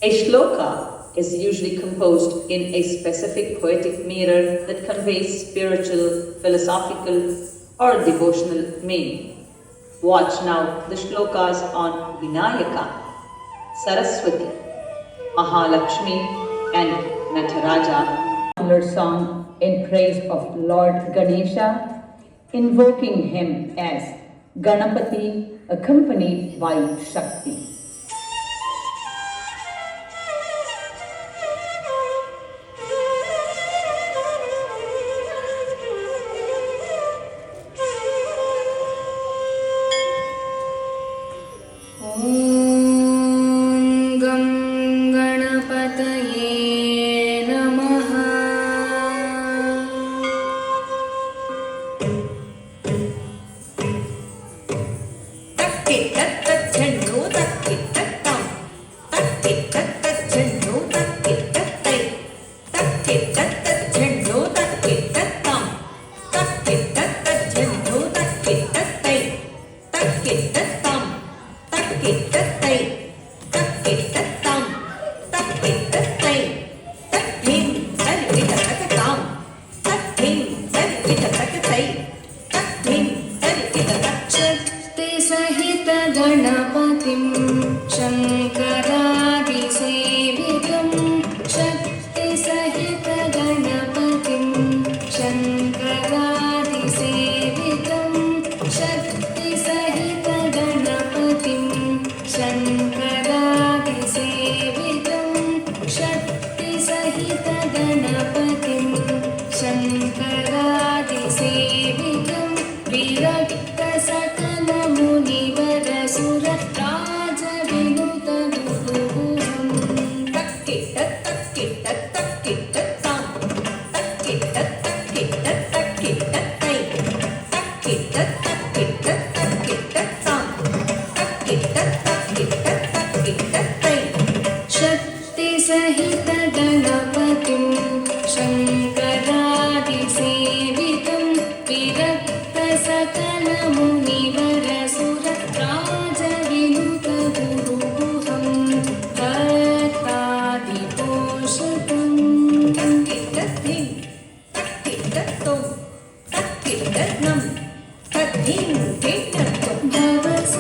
A shloka is usually composed in a specific poetic meter that conveys spiritual, philosophical, or devotional meaning. Watch now the shlokas on Vinayaka, Saraswati, Mahalakshmi, and Nataraja. Popular song in praise of Lord Ganesha, invoking him as Ganapati accompanied by Shakti.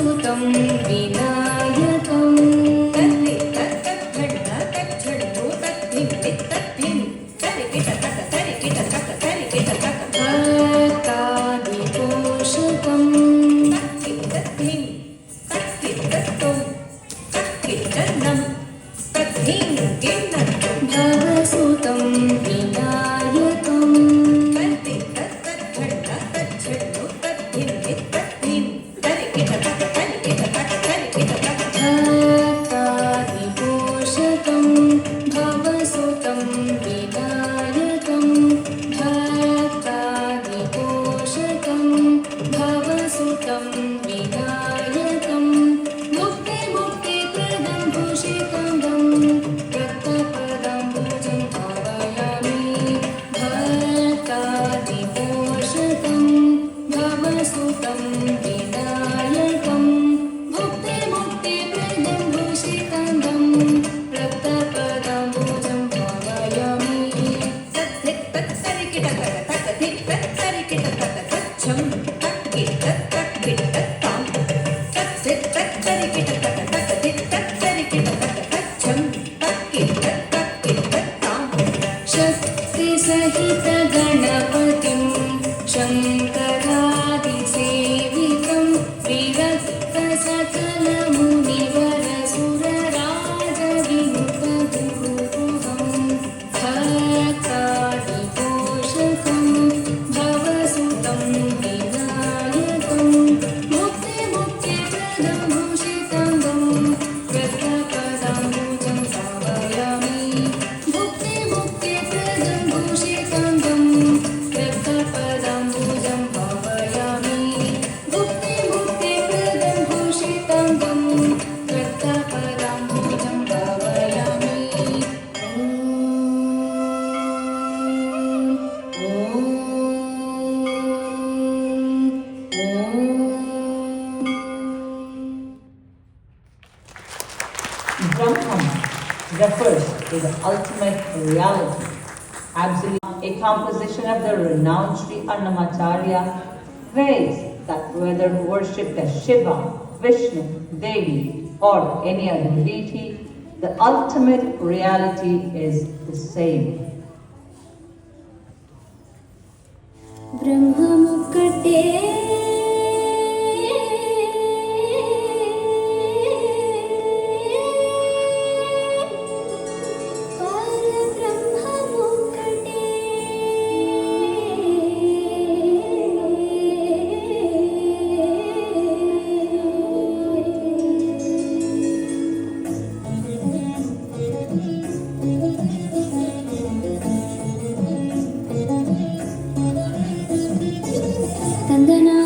Bhavasutam Vina Brahman refers to the ultimate reality, absolute. A composition of the renowned Sri Annamacharya prays that whether worshipped as Shiva, Vishnu, Devi, or any other deity, the ultimate reality is the same. తందనానా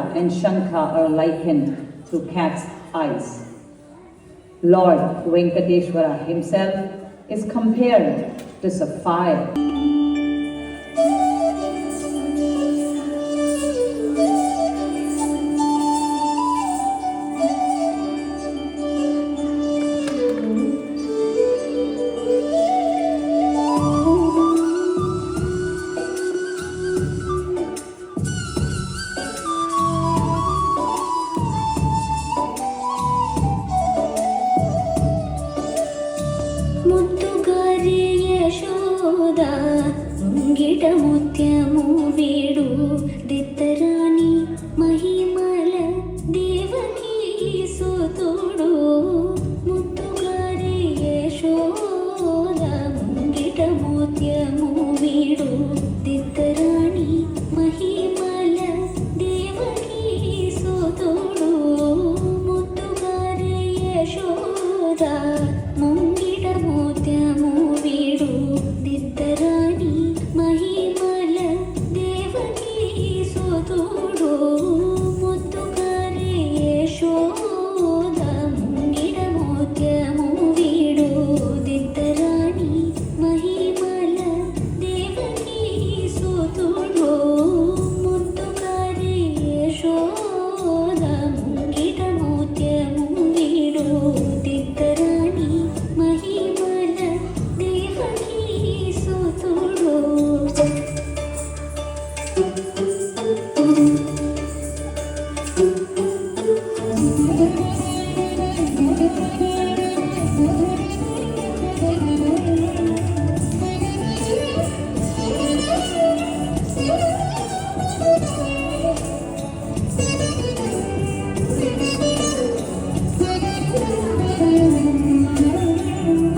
Gada and Shankha are likened to cat's eyes. Lord Venkateshwara himself is compared to sapphire. ముంగిట ముత్యము వీడు దిత్తరాణి మహిమల దేవకీ సుతుడు ముత్తుగారి యశోద ముంగిట ముత్యము వీడు దిత్తరాణి మహిమల దేవకీ సుతుడు ముత్తుగారి యశోద ముంగిట ముత్యము వీడు దిత్తరాణి మహిమల దేవకీ సుతుడు ముత్తుగారి యశోద ముంగిట ముత్యము వీడు దిత్తరాణి మహిమల దేవకీ సుతుడు ముత్తుగారి యశోద ముంగిట ముత్యము వీడు దిత్తరాణి మహిమల దేవకీ సుతుడు.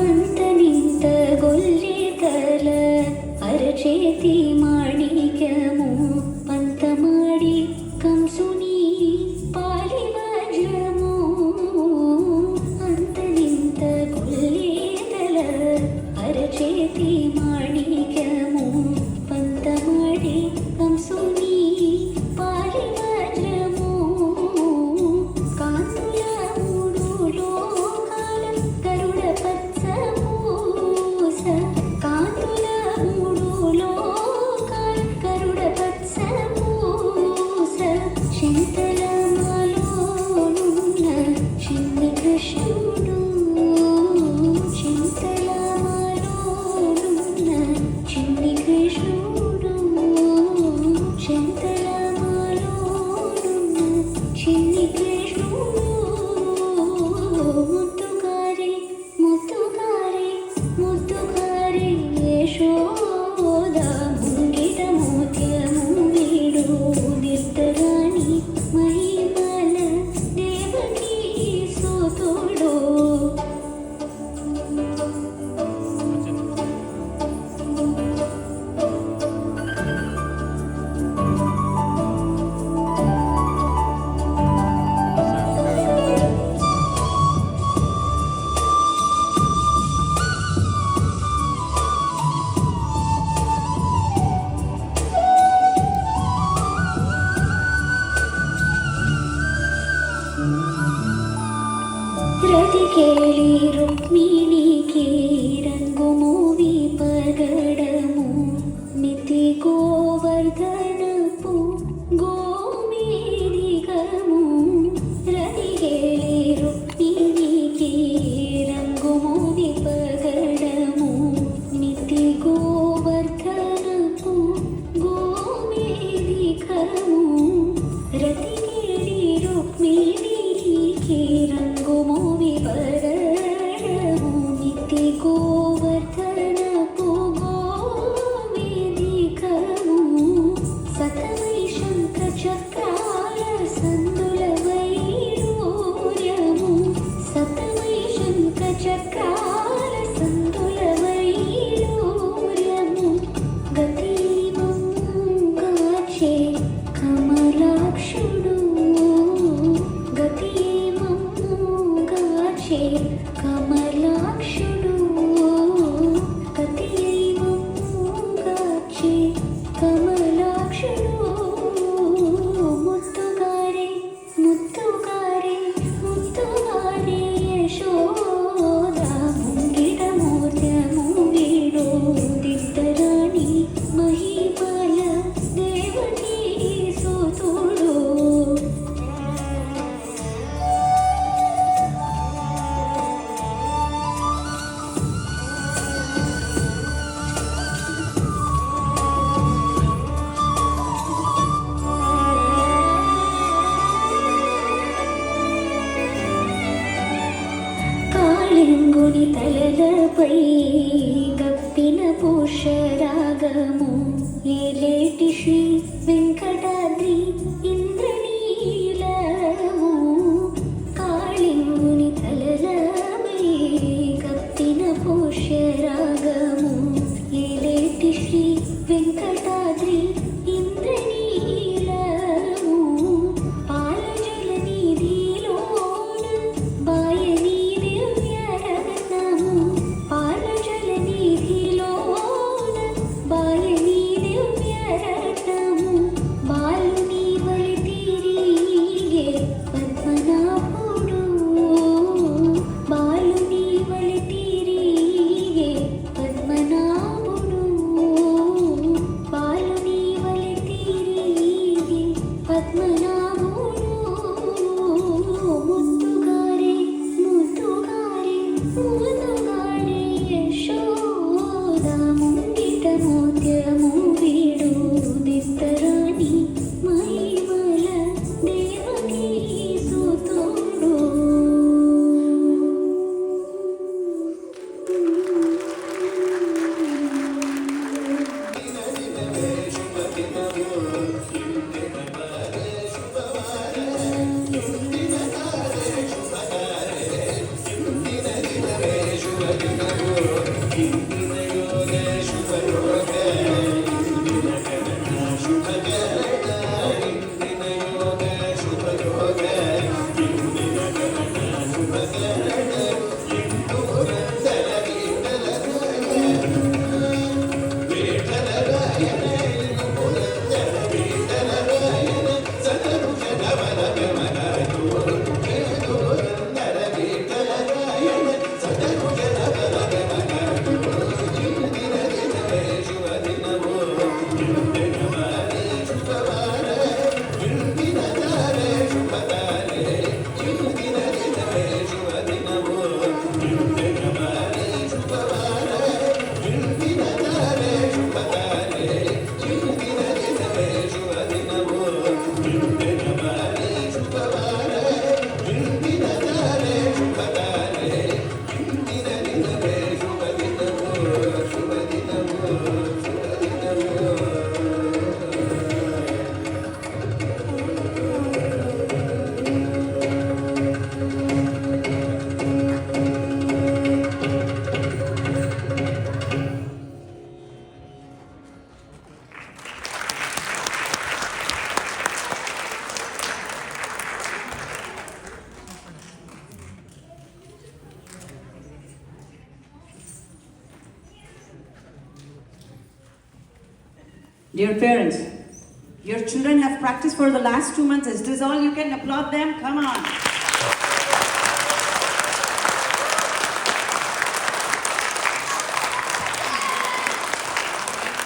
అంతనింత గొల్లికల అరచేతి మాణిక్యము పంతమాడి కంసుని పాలి వజ్రము అంతనింత గొల్లికల అరచేతి మాణిక్యము పంతమాడి కంసుని పాలి వజ్రము కాంతుల మూడు లోకాల గరుడ పచ్చమూస కాంతుల మూడు లోకాల గరుడ పచ్చమూస చింతల మాలోనున్న చిన్ని కృష్ణుడు చింతల మాలోనున్న చిన్ని కృష్ణుడు చింతల మాలోనున్న చిన్ని కృష్ణుడు ముత్తుగారి ముత్తుగారి ముత్తుగారి యశోద ముంగిట ముత్యము వీడు దిత్తరాణి మహిమల దేవకీ సుతుడు. రతికేళి రుక్మిణికి రంగుము విపగడము నితి గోవర్ధనపు గోమేదికము రతికేళి రుక్మిణికి రంగుము విపగడము నితి గోవర్ధనపు గోమేదికము రతికేళి రుక్మిణికి రంగుము విపగడము నితి గోవర్ధనపు గోమేదికము సతమై శంఖ చక్రాల సందుల వైడూర్యము సతమై శంఖ చక్రాల సందుల వైడూర్యము గతిమంగాచే కమలాక్షుడు గతిమంగాచే కమలాక్షుడు పోషరాగము ఏలేటి శ్రీ వెంకటాద్రి ఇంద్రనీలము కాళింగుని తలలమై కప్పిన పోషరాగము ఏలేటి శ్రీ వెంకటాద్రి ఇంద్రనీలము పాలజల నిధిలోన బాయని దివ్యరత్నము పాలజల నిధిలోన బాయని దివ్యరత్నము బాలుని వలి తిరిగే పద్మనాభుడు బాలుని వలి తిరిగే పద్మనాభుడు బాలుని వలి తిరిగే పద్మనాభుడు ముద్దుగారే ముద్దుగారే ముద్దుగారే యశోద ముంగిట మోత్యము వీడు దిత్తరాణి మహిమల Devaki సుతుడు Dear parents, your children have practiced for the last 2 months. Is this all? You can applaud them? Come on.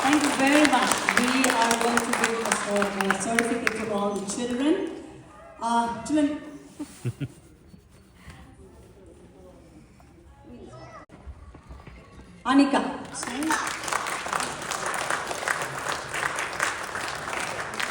Thank you very much. We are going to give a certificate to all the children. Children. Anika.